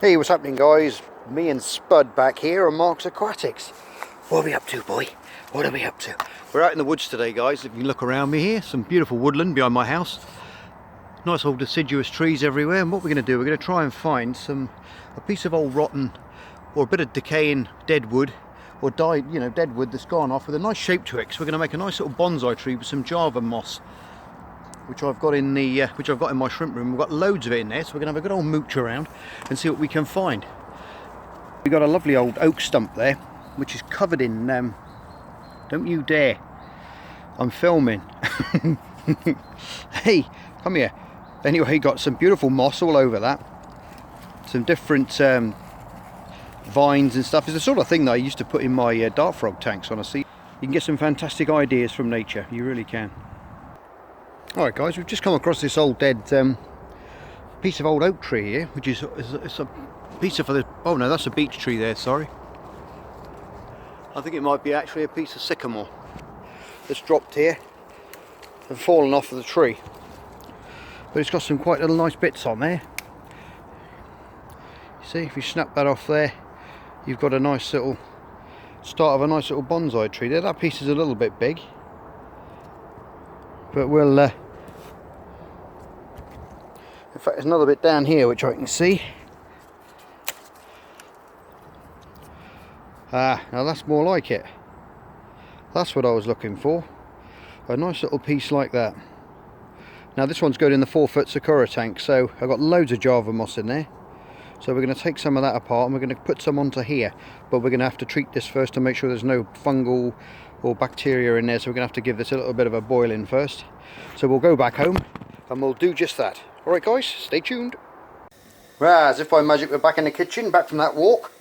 Hey, what's happening, guys? Me and Spud back here on Mark's Aquatics. What are we up to, boy? What are we up to? We're out in the woods today, guys. If you look around me here, some beautiful woodland behind my house. Nice old deciduous trees everywhere. And what we're going to do, we're going to try and find a piece of old rotten or a bit of decaying dead wood or died, dead wood that's gone off with a nice shape to it. So we're going to make a nice little bonsai tree with some Java moss, which I've got in my shrimp room. We've got loads of it in there, so we're gonna have a good old mooch around and see what we can find. We've got a lovely old oak stump there, which is covered in don't you dare, I'm filming. Hey, come here. Anyway, got some beautiful moss all over that, some different vines and stuff. It's the sort of thing that I used to put in my dart frog tanks, honestly. You can get some fantastic ideas from nature, you really can. Alright, guys, we've just come across this old dead piece of old oak tree here, which is a piece of oh no, that's a beech tree there, sorry. I think it might be actually a piece of sycamore that's dropped here and fallen off of the tree. But it's got some quite little nice bits on there. You see, if you snap that off there, you've got a nice little start of a nice little bonsai tree there. That piece is a little bit big, but we'll in fact there's another bit down here which I can see. Now that's more like it. That's what I was looking for, a nice little piece like that. Now this one's going in the 4-foot Sakura tank, so I've got loads of Java moss in there, so we're going to take some of that apart and we're going to put some onto here, but we're going to have to treat this first to make sure there's no fungal or bacteria in there, so we're going to have to give this a little bit of a boil in first. So we'll go back home and we'll do just that. Alright guys, stay tuned. Right, as if by magic we're back in the kitchen, back from that walk.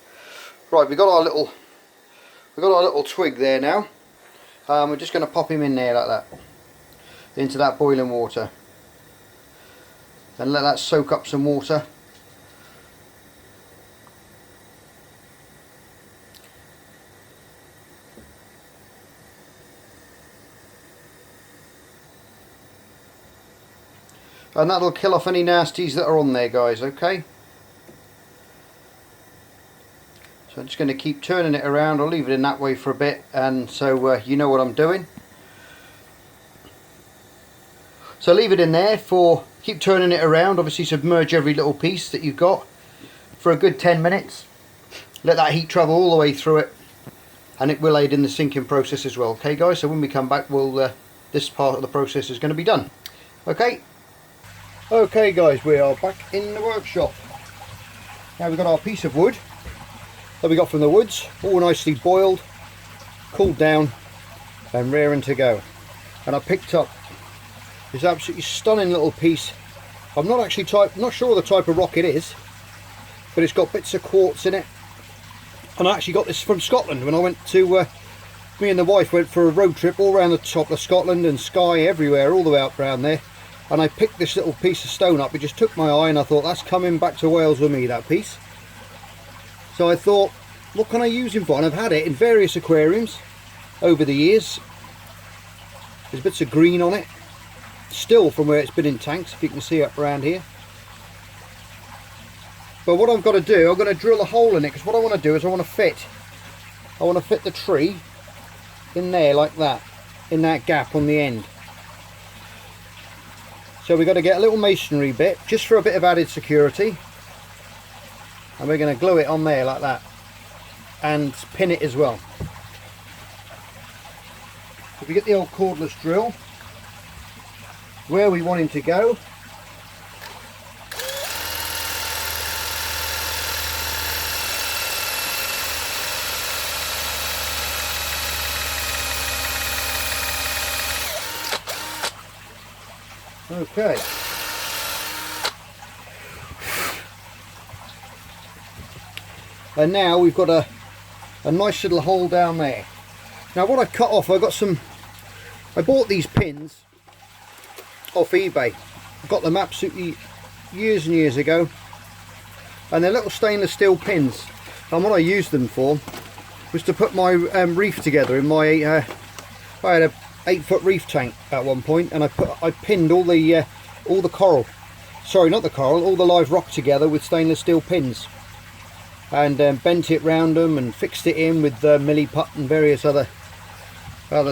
Right, we got our little twig there now. We're just going to pop him in there like that, into that boiling water, and let that soak up some water. And that'll kill off any nasties that are on there, guys, okay? So I'm just going to keep turning it around. I'll leave it in that way for a bit, and so you know what I'm doing. So leave it in there for, keep turning it around, obviously submerge every little piece that you've got for a good 10 minutes. Let that heat travel all the way through it, and it will aid in the sinking process as well, okay guys? So when we come back, we'll this part of the process is going to be done, okay? Okay guys, we are back in the workshop. Now we've got our piece of wood that we got from the woods, all nicely boiled, cooled down and raring to go. And I picked up this absolutely stunning little piece. I'm not sure the type of rock it is, but it's got bits of quartz in it. And I actually got this from Scotland when I went to, me and the wife went for a road trip all around the top of Scotland and Skye, everywhere, all the way up around there. And I picked this little piece of stone up. It just took my eye and I thought, that's coming back to Wales with me, that piece. So I thought, what can I use him for? And I've had it in various aquariums over the years. There's bits of green on it, still from where it's been in tanks, if you can see up around here. But what I've got to do, I'm going to drill a hole in it, because what I want to do is I want to fit the tree in there like that, in that gap on the end. So we've got to get a little masonry bit, just for a bit of added security. And we're going to glue it on there like that. And pin it as well. If we get the old cordless drill, where we want him to go. Okay. And now we've got a nice little hole down there. Now what I've cut off, I bought these pins off eBay. I got them absolutely years and years ago. And they're little stainless steel pins. And what I used them for was to put my reef together in my, I had a 8-foot reef tank at one point, and I pinned all the coral, sorry not the coral, all the live rock together with stainless steel pins. and bent it round them and fixed it in with milli putt and various other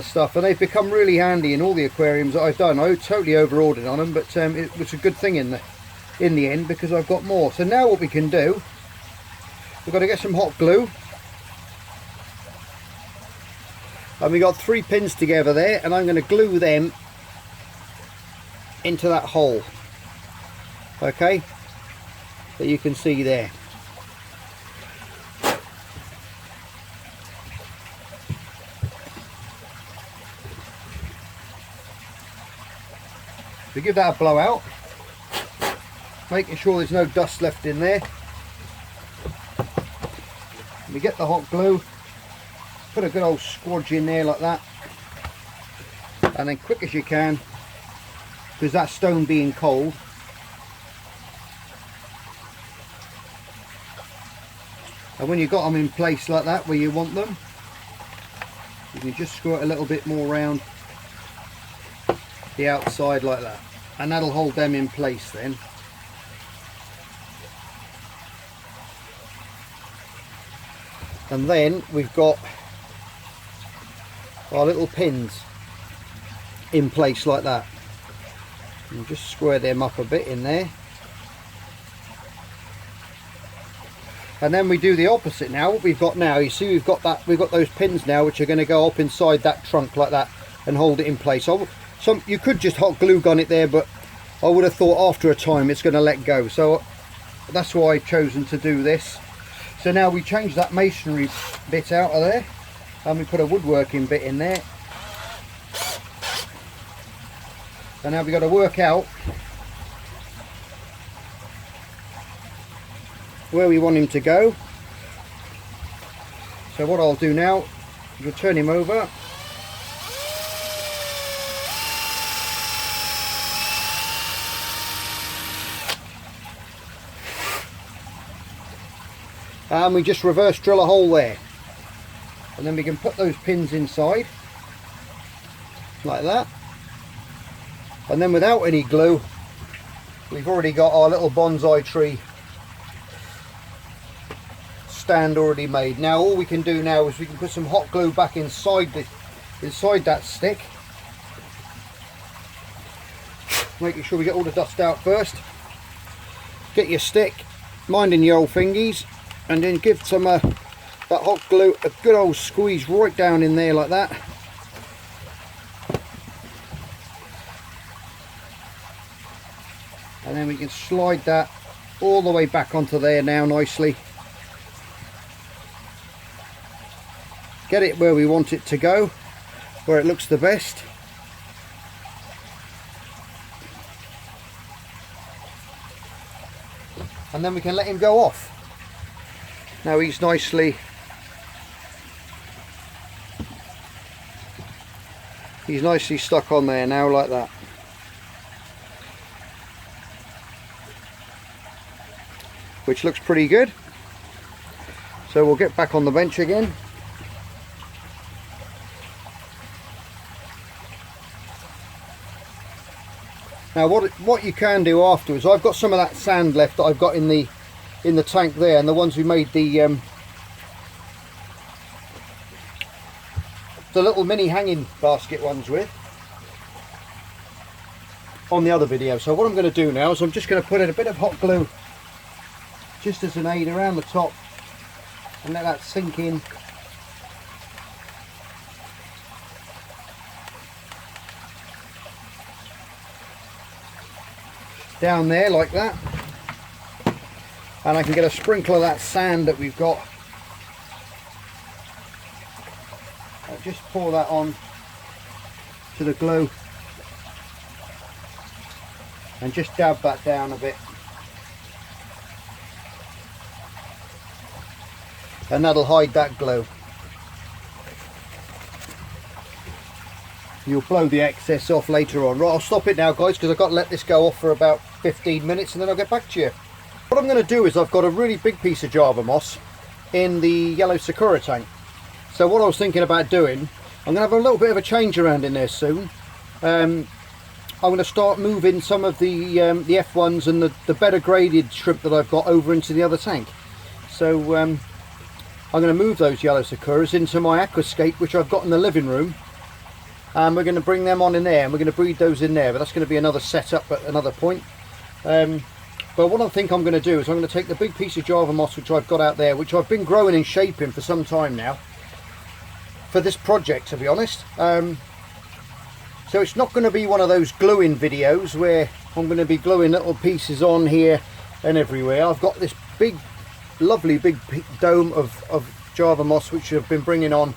stuff, and they've become really handy in all the aquariums that I've done. I totally over ordered on them, but it was a good thing in the end, because I've got more. So now what we can do, we've got to get some hot glue, and we got 3 pins together there, and I'm going to glue them into that hole, okay, that you can see there. We give that a blow out, making sure there's no dust left in there. We get the hot glue, put a good old squodge in there like that, and then quick as you can, because that stone being cold, and when you've got them in place like that where you want them, you can just screw it a little bit more round the outside like that, and that'll hold them in place then. And then we've got our little pins in place like that, and just square them up a bit in there. And then we do the opposite now. What we've got now, you see, we've got those pins now which are going to go up inside that trunk like that and hold it in place. You could just hot glue gun it there, but I would have thought after a time it's going to let go, so that's why I've chosen to do this. So now we change that masonry bit out of there, and we put a woodworking bit in there, and now we've got to work out where we want him to go. So what I'll do now is we'll turn him over, and we just reverse drill a hole there, and then we can put those pins inside like that. And then without any glue, we've already got our little bonsai tree stand already made. Now all we can do now is we can put some hot glue back inside that stick, making sure we get all the dust out first. Get your stick, minding your old fingies, and then give some that hot glue a good old squeeze right down in there like that. And then we can slide that all the way back onto there now nicely. Get it where we want it to go, where it looks the best. And then we can let him go off. Now he's nicely stuck on there now like that. Which looks pretty good. So we'll get back on the bench again. Now what you can do afterwards, I've got some of that sand left that I've got in the tank there, and the ones we made the little mini hanging basket ones with on the other video. So what I'm going to do now is I'm just going to put in a bit of hot glue just as an aid around the top and let that sink in. Down there like that, and I can get a sprinkle of that sand that we've got. I'll just pour that on to the glue and just dab that down a bit, and that'll hide that glue. You'll blow the excess off later on. Right, I'll stop it now guys, because I've got to let this go off for about 15 minutes and then I'll get back to you. What I'm going to do is I've got a really big piece of Java moss in the yellow sakura tank. So what I was thinking about doing, I'm going to have a little bit of a change around in there soon. I'm going to start moving some of the F1s and the better graded shrimp that I've got over into the other tank. So I'm going to move those yellow sakuras into my aquascape, which I've got in the living room, and we're going to bring them on in there, and we're going to breed those in there, but that's going to be another setup at another point. But what I think I'm going to do is I'm going to take the big piece of Java moss which I've got out there, which I've been growing and shaping for some time now for this project, to be honest. So it's not going to be one of those gluing videos where I'm going to be gluing little pieces on here and everywhere. I've got this big, lovely big dome of Java moss which I've been bringing on,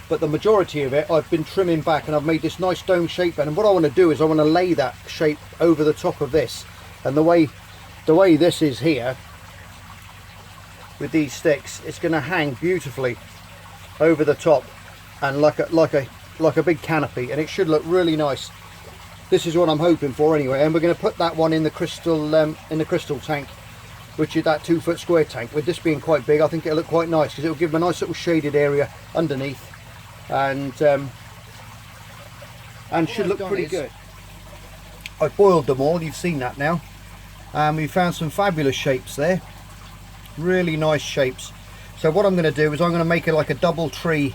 but the majority of it I've been trimming back, and I've made this nice dome shape. And what I want to do is I want to lay that shape over the top of this, and the way this is here with these sticks, it's going to hang beautifully over the top and like a big canopy, and it should look really nice. This is what I'm hoping for anyway. And we're going to put that one in the crystal tank, which is that 2 foot square tank. With this being quite big, I think it'll look quite nice because it'll give them a nice little shaded area underneath, and should look pretty good. I've boiled them all, you've seen that now, and we found some fabulous shapes there, really nice shapes. So what I'm going to do is I'm going to make it like a double tree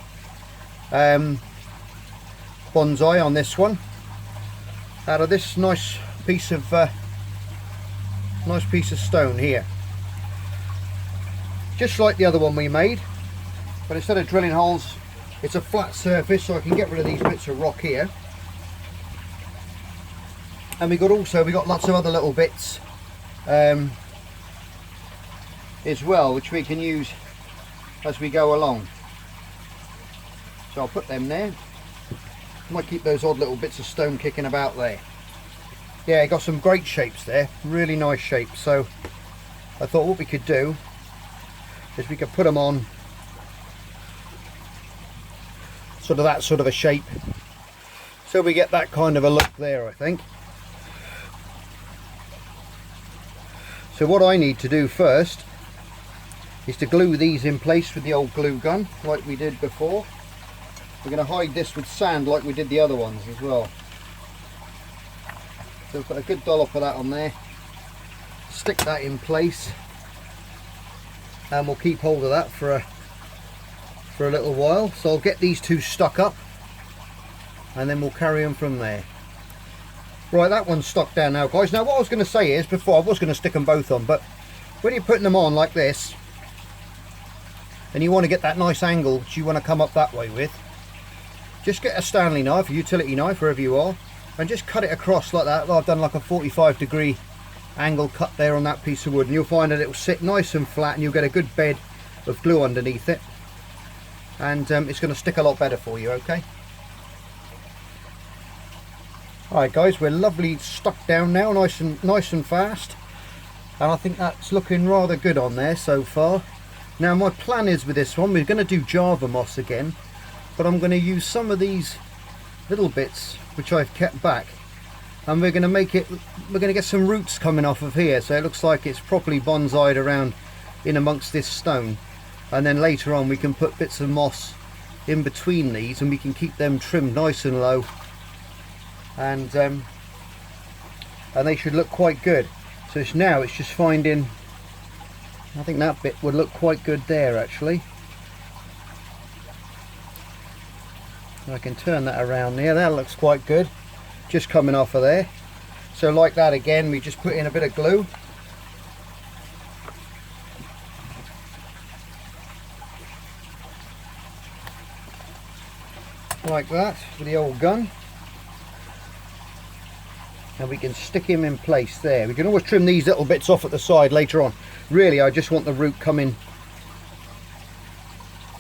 bonsai on this one, out of this nice piece of stone here, just like the other one we made, but instead of drilling holes, it's a flat surface, so I can get rid of these bits of rock here. And we got lots of other little bits as well, which we can use as we go along. So I'll put them there. Might keep those odd little bits of stone kicking about there. Yeah, got some great shapes there, really nice shapes. So I thought what we could do is we could put them on sort of that sort of a shape, so we get that kind of a look there, I think. So what I need to do first is to glue these in place with the old glue gun like we did before. We're going to hide this with sand like we did the other ones as well. So put a good dollop of that on there, stick that in place, and we'll keep hold of that for a little while. So I'll get these two stuck up, and then we'll carry them from there. Right, that one's stuck down now, guys. Now what I was going to say is, before I was going to stick them both on, but when you're putting them on like this and you want to get that nice angle which you want to come up that way with, just get a Stanley knife, a utility knife, wherever you are, and just cut it across like that. Well, I've done like a 45-degree angle cut there on that piece of wood, and you'll find that it will sit nice and flat, and you'll get a good bed of glue underneath it, and it's going to stick a lot better for you. Okay. Alright guys, we're lovely stuck down now, nice and fast, and I think that's looking rather good on there so far. Now my plan is with this one, we're going to do Java moss again, but I'm going to use some of these little bits which I've kept back, and we're going to get some roots coming off of here, so it looks like it's properly bonsai'd around in amongst this stone, and then later on we can put bits of moss in between these, and we can keep them trimmed nice and low, and they should look quite good. So now it's just finding, I think that bit would look quite good there actually. I can turn that around there, that looks quite good, just coming off of there. So like that again, we just put in a bit of glue, like that with the old gun, and we can stick him in place there. We can always trim these little bits off at the side later on. Really, I just want the root coming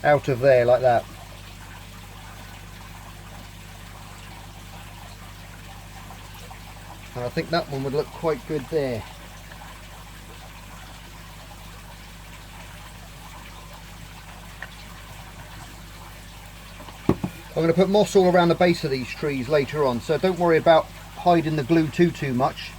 out of there like that. And I think that one would look quite good there. I'm going to put moss all around the base of these trees later on, so don't worry about hiding the glue too much.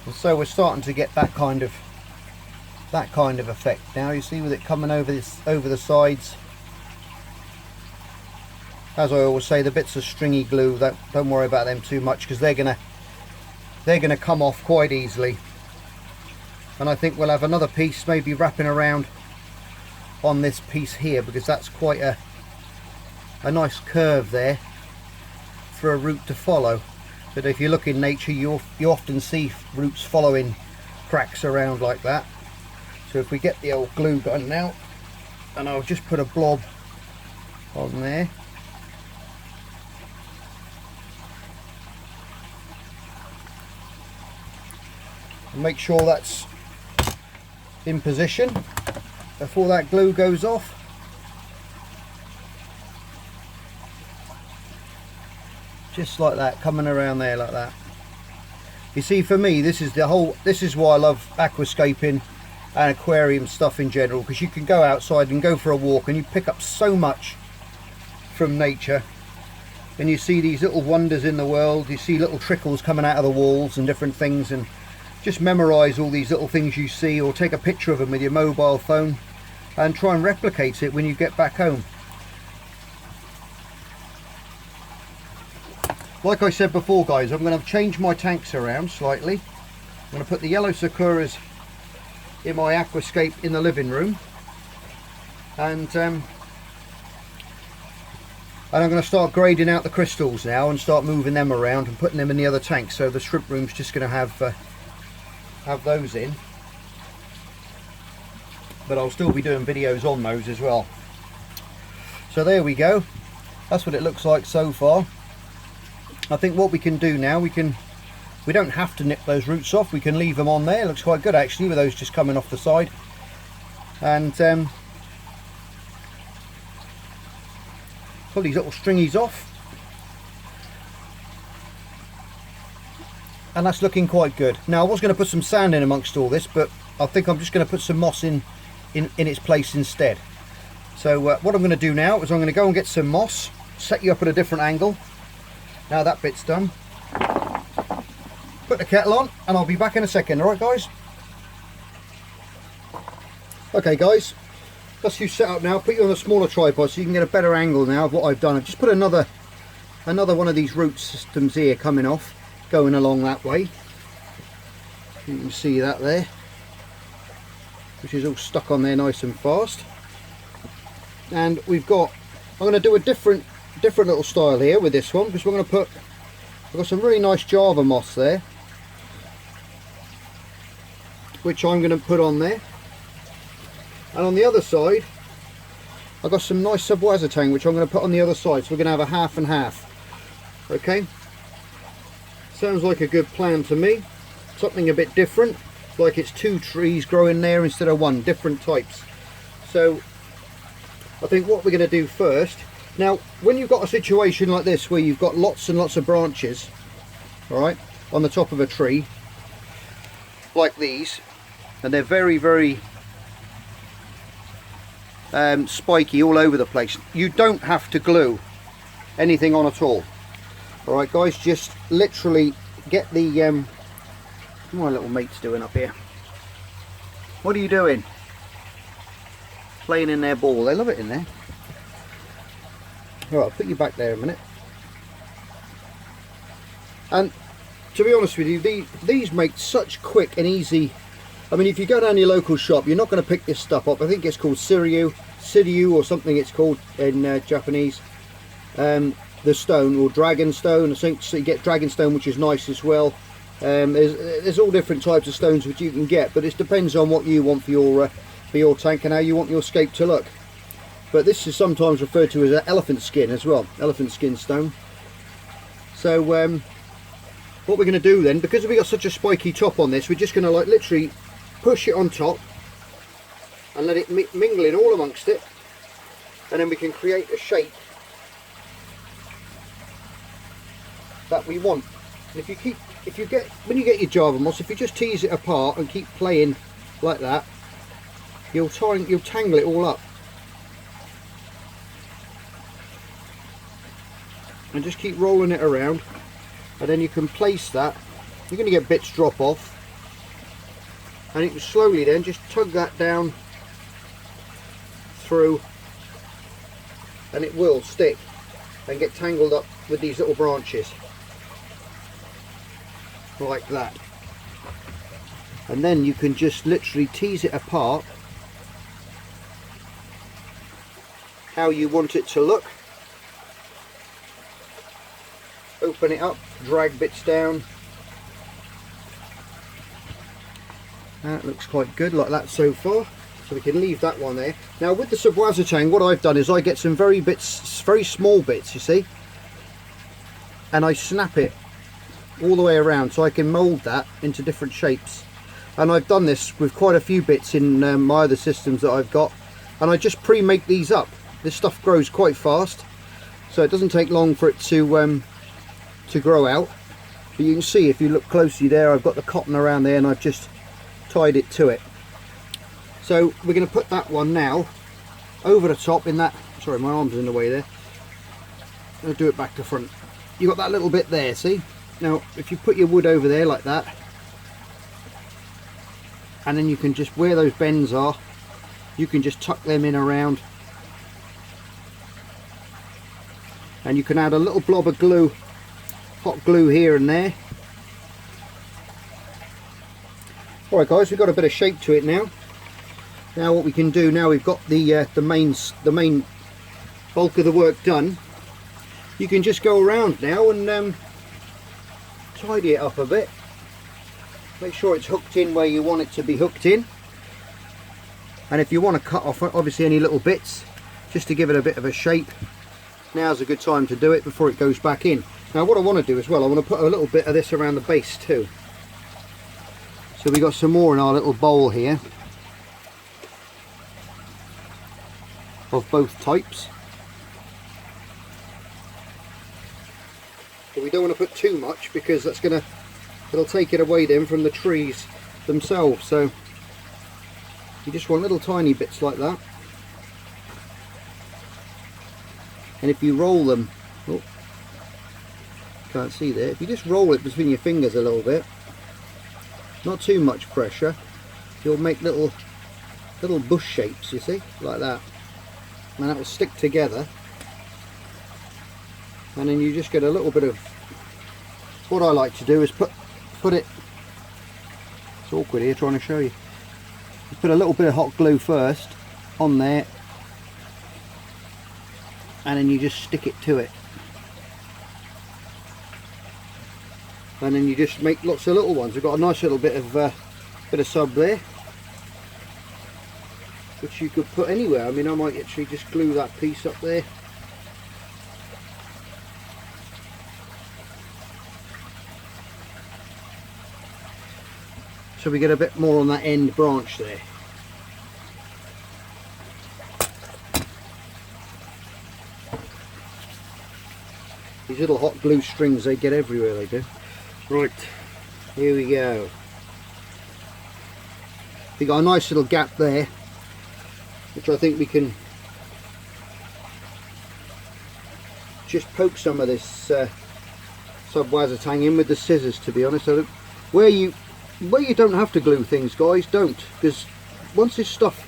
And so we're starting to get that kind of effect now. You see, with it coming over the sides. As I always say, the bits of stringy glue, don't worry about them too much, because they're gonna come off quite easily. And I think we'll have another piece maybe wrapping around on this piece here, because that's quite a nice curve there for a root to follow. But if you look in nature, you often see roots following cracks around like that. So if we get the old glue gun now, and I'll just put a blob on there. And make sure that's in position before that glue goes off. Just like that, coming around there like that. You see, for me, this is why I love aquascaping and aquarium stuff in general, because you can go outside and go for a walk and you pick up so much from nature, and you see these little wonders in the world. You see little trickles coming out of the walls and different things, and just memorize all these little things you see, or take a picture of them with your mobile phone and try and replicate it when you get back home. Like I said before, guys, I'm going to change my tanks around slightly. I'm going to put the yellow sakuras in my aquascape in the living room, and I'm going to start grading out the crystals now and start moving them around and putting them in the other tanks. So the shrimp room's just going to have those in, but I'll still be doing videos on those as well. So there we go, that's what it looks like so far. I think what we can do now, we don't have to nip those roots off, we can leave them on there. It looks quite good actually, with those just coming off the side. And pull these little stringies off, and that's looking quite good. Now I was going to put some sand in amongst all this, but I think I'm just going to put some moss in its place instead. So what I'm going to do now is I'm going to go and get some moss, set you up at a different angle. Now that bit's done, put the kettle on, and I'll be back in a second. Alright guys? Okay guys, that's you set up now. Put you on a smaller tripod so you can get a better angle now of what I've done. I've just put another one of these root systems here coming off, going along that way. You can see that there, which is all stuck on there nice and fast. And I'm going to do a different little style here with this one, because I've got some really nice Java moss there, which I'm going to put on there. And on the other side I've got some nice subwassertang, which I'm going to put on the other side. So we're going to have a half and half. Okay, sounds like a good plan to me. Something a bit different, like it's two trees growing there instead of one, different types. So I think what we're going to do first, now when you've got a situation like this where you've got lots and lots of branches, all right, on the top of a tree like these, and they're very, very spiky all over the place, you don't have to glue anything on at all. All right guys, just literally get the what my little mate's doing up here. What are you doing? Playing in their ball. They love it in there. All right, I'll put you back there a minute. And to be honest with you, these make such quick and easy. I mean, if you go down to your local shop, you're not going to pick this stuff up. I think it's called Siryu or something it's called in Japanese. The stone, or dragon stone. I think so. You get dragon stone, which is nice as well. There's all different types of stones which you can get, but it depends on what you want for your tank and how you want your scape to look. But this is sometimes referred to as an elephant skin as well, elephant skin stone. So what we're going to do then, because we've got such a spiky top on this, we're just going to like literally push it on top and let it mingle in all amongst it, and then we can create a shape that we want. And when you get your Java moss, if you just tease it apart and keep playing like that, you'll tangle it all up. And just keep rolling it around, and then you can place that. You're going to get bits drop off, and you can slowly then just tug that down through, and it will stick and get tangled up with these little branches like that. And then you can just literally tease it apart how you want it to look. Open it up, drag bits down. That looks quite good like that so far, so we can leave that one there. Now with the subwassertang, what I've done is I get some very small bits, you see, and I snap it all the way around so I can mould that into different shapes. And I've done this with quite a few bits in my other systems that I've got, and I just pre-make these up. This stuff grows quite fast, so it doesn't take long for it to grow out. But you can see if you look closely there, I've got the cotton around there and I've just tied it to it. So we're going to put that one now over the top in that, sorry my arm's in the way there, I'll do it back to front. You got that little bit there, see? Now if you put your wood over there like that, and then you can just, where those bends are, you can just tuck them in around, and you can add a little blob of glue, hot glue here and there. Alright guys, we've got a bit of shape to it now. Now what we can do, now we've got the main bulk of the work done, you can just go around now and tidy it up a bit. Make sure it's hooked in where you want it to be hooked in. And if you want to cut off obviously any little bits, just to give it a bit of a shape, now's a good time to do it before it goes back in. Now what I want to do as well, I want to put a little bit of this around the base too. So we got some more in our little bowl here of both types. But we don't want to put too much because that's gonna, it'll take it away then from the trees themselves. So you just want little tiny bits like that. And if you roll them, oh, can't see there, if you just roll it between your fingers a little bit, not too much pressure, you'll make little bush shapes, you see, like that, and that will stick together. And then you just get a little bit of, what I like to do is put it, it's awkward here trying to show you, put a little bit of hot glue first on there, and then you just stick it to it, and then you just make lots of little ones. We've got a nice little bit of sub there, which you could put anywhere. I mean, I might actually just glue that piece up there. So we get a bit more on that end branch there. These little hot glue strings, they get everywhere, they do. Right, here we go. We got a nice little gap there, which I think we can just poke some of this subwassertang in with the scissors, to be honest. So where you don't have to glue things, guys, don't, because once this stuff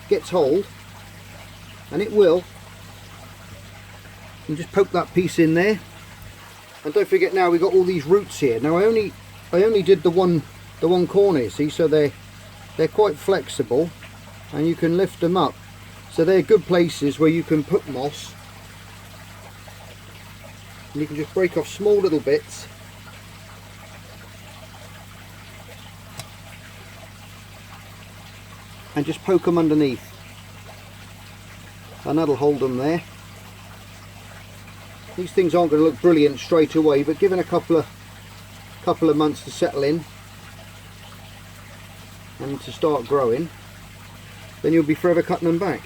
gets hold, and it will, you just poke that piece in there. And don't forget, now we've got all these roots here. Now I only did the one corner, see, so they're quite flexible and you can lift them up, so they're good places where you can put moss, and you can just break off small little bits and just poke them underneath, and that'll hold them there. These things aren't going to look brilliant straight away, but given a couple of months to settle in and to start growing, then you'll be forever cutting them back.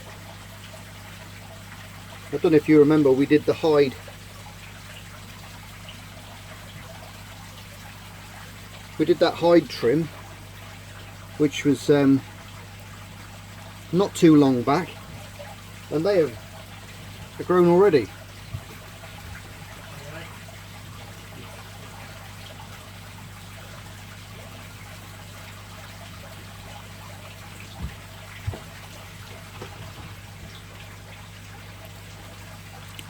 I don't know if you remember, we did the hide. We did that hide trim, which was not too long back, and they have grown already.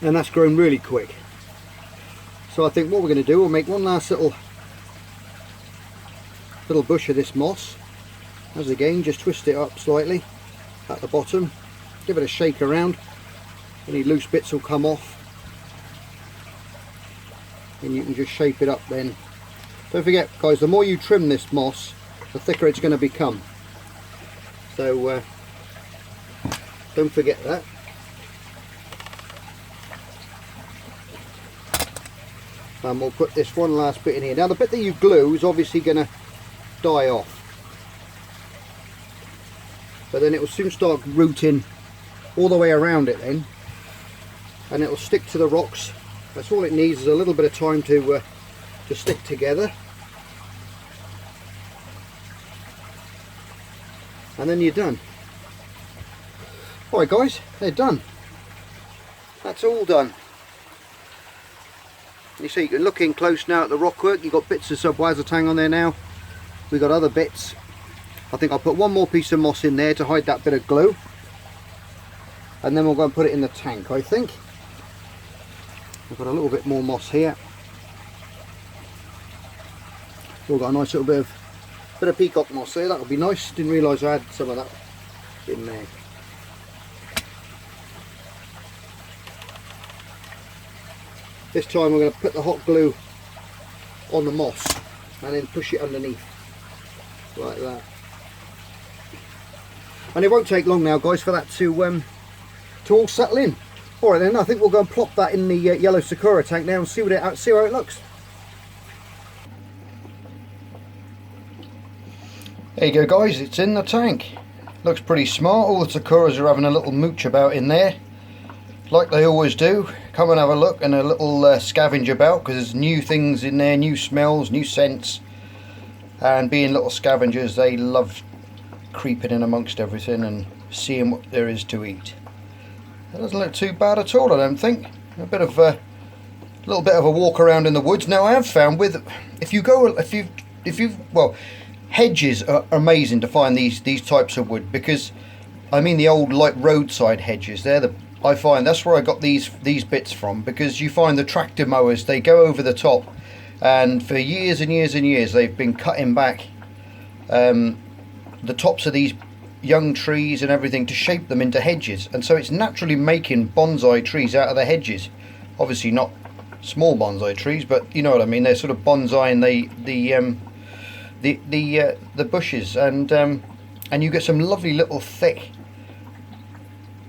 and that's grown really quick. So I think what we're going to do, we'll make one last little bush of this moss. As again, just twist it up slightly at the bottom, give it a shake around, any loose bits will come off, and you can just shape it up then. Don't forget guys, the more you trim this moss, the thicker it's going to become, so don't forget that. And we'll put this one last bit in here. Now the bit that you glue is obviously going to die off, but then it will soon start rooting all the way around it then, and it will stick to the rocks. That's all it needs, is a little bit of time to stick together, and then you're done. Alright guys, they're done. That's all done. You see, you can look in close now at the rockwork. You've got bits of subwassertang on there now. We've got other bits. I think I'll put one more piece of moss in there to hide that bit of glue, and then we'll go and put it in the tank. I think I've got a little bit more moss here. We've got a nice little bit of peacock moss there. That'll be nice. Didn't realise I had some of that in there. This time we're going to put the hot glue on the moss and then push it underneath like that. And it won't take long now guys for that to all settle in. Alright then, I think we'll go and plop that in the yellow sakura tank now and see how it looks. There you go guys, it's in the tank. Looks pretty smart. All the sakuras are having a little mooch about in there, like they always do. Come and have a look and a little scavenge about, because there's new things in there, new smells, new scents, and being little scavengers, they love creeping in amongst everything and seeing what there is to eat. It doesn't look too bad at all, I don't think. A little bit of a walk around in the woods. Now I have found well, hedges are amazing to find these types of wood, because I mean the old like roadside hedges. I find that's where I got these bits from, because you find the tractor mowers, they go over the top, and for years and years and years they've been cutting back the tops of these young trees and everything to shape them into hedges, and so it's naturally making bonsai trees out of the hedges. Obviously not small bonsai trees, but you know what I mean. They're sort of bonsai and the bushes, and you get some lovely little thick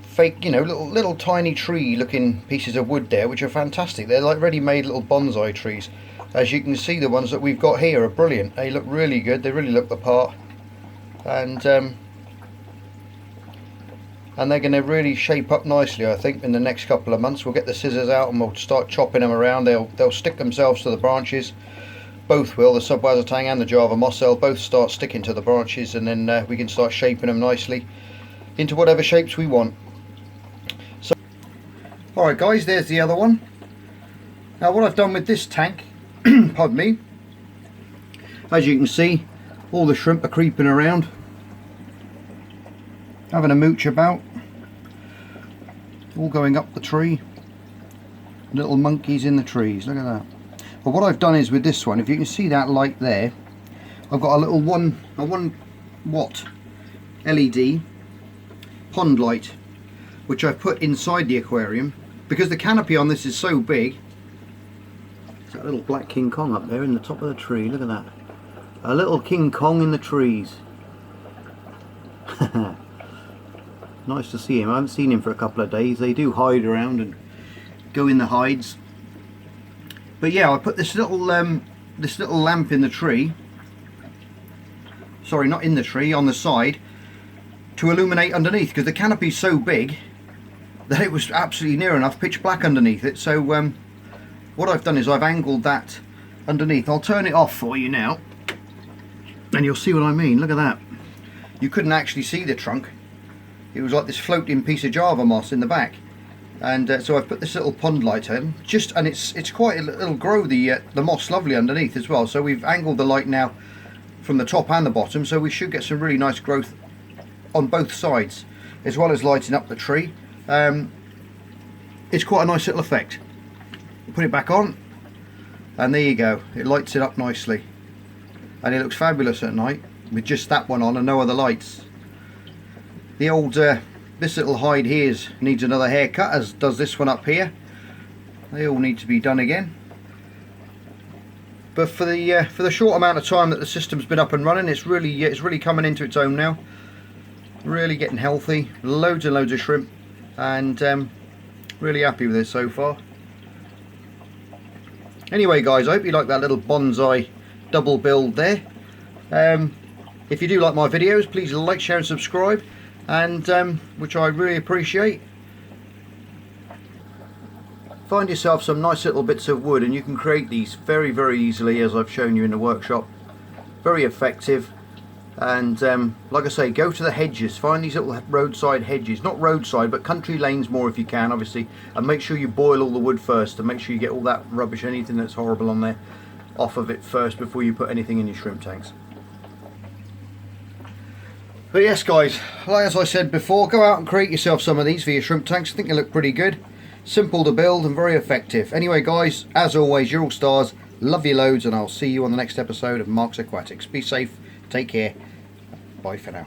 fake, you know, little tiny tree looking pieces of wood there, which are fantastic. They're like ready-made little bonsai trees. As you can see, the ones that we've got here are brilliant. They look really good, they really look the part, and they're going to really shape up nicely. I think in the next couple of months we'll get the scissors out and we'll start chopping them around. They'll stick themselves to the branches. Both will, the subwassertang and the Java moss, they'll both start sticking to the branches, and then we can start shaping them nicely into whatever shapes we want. So, alright guys, there's the other one. Now what I've done with this tank, pardon me, as you can see, all the shrimp are creeping around, having a mooch about, all going up the tree, little monkeys in the trees, look at that. But what I've done is with this one, if you can see that light there, I've got a little 1 watt LED pond light, which I've put inside the aquarium, because the canopy on this is so big. There's that little black King Kong up there in the top of the tree, look at that. A little King Kong in the trees. Nice to see him. I haven't seen him for a couple of days. They do hide around and go in the hides. But yeah, I put this little lamp in the tree, sorry, not in the tree, on the side, to illuminate underneath, because the canopy's so big that it was absolutely near enough pitch black underneath it. So what I've done is I've angled that underneath. I'll turn it off for you now and you'll see what I mean. Look at that. You couldn't actually see the trunk. It was like this floating piece of Java moss in the back. And so I've put this little pond light in, and it's quite, it'll grow the moss lovely underneath as well. So we've angled the light now from the top and the bottom, so we should get some really nice growth on both sides, as well as lighting up the tree. It it's quite a nice little effect. Put it back on, and there you go, it lights it up nicely, and it looks fabulous at night with just that one on and no other lights. The old this little hide here needs another haircut, as does this one up here. They all need to be done again. But for the short amount of time that the system's been up and running, it's really coming into its own now. Really getting healthy. Loads and loads of shrimp, and really happy with it so far. Anyway, guys, I hope you like that little bonsai double build there. If you do like my videos, please like, share, and subscribe, and which I really appreciate. Find yourself some nice little bits of wood, and you can create these very, very easily, as I've shown you in the workshop. Very effective. And like I say, go to the hedges, find these little roadside hedges, not roadside but country lanes more if you can, obviously, and make sure you boil all the wood first, and make sure you get all that rubbish, anything that's horrible on there, off of it first before you put anything in your shrimp tanks. But yes, guys, like as I said before, go out and create yourself some of these for your shrimp tanks. I think they look pretty good. Simple to build and very effective. Anyway, guys, as always, you're all stars. Love you loads, and I'll see you on the next episode of Mark's Aquatics. Be safe, take care, bye for now.